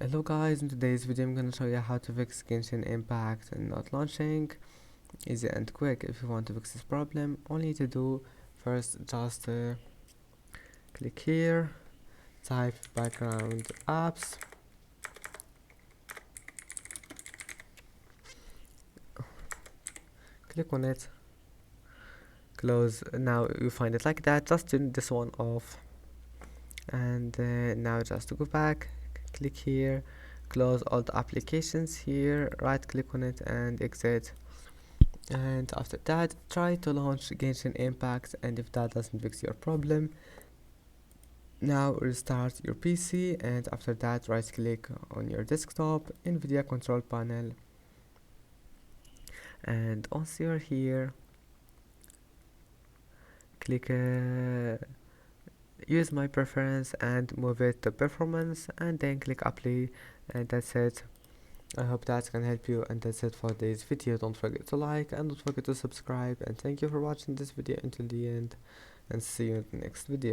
Hello guys, in today's video I'm gonna show you how to fix Genshin Impact and not launching. Easy and quick. If you want to fix this problem, all you need to do first just click here, type background apps, click on it, close. Now you find it like that. Just turn this one off, and now just to go back, click here, close all the applications here, right click on it and exit. And after that, try to launch Genshin Impact, and if that doesn't fix your problem, now restart your PC, and after that right click on your desktop, NVIDIA control panel, and once you're here, click use my preference and move it to performance, and then click apply, and that's it. I hope that can help you, and that's it for today's video. Don't forget to like and don't forget to subscribe, and thank you for watching this video until the end, and see you in the next video.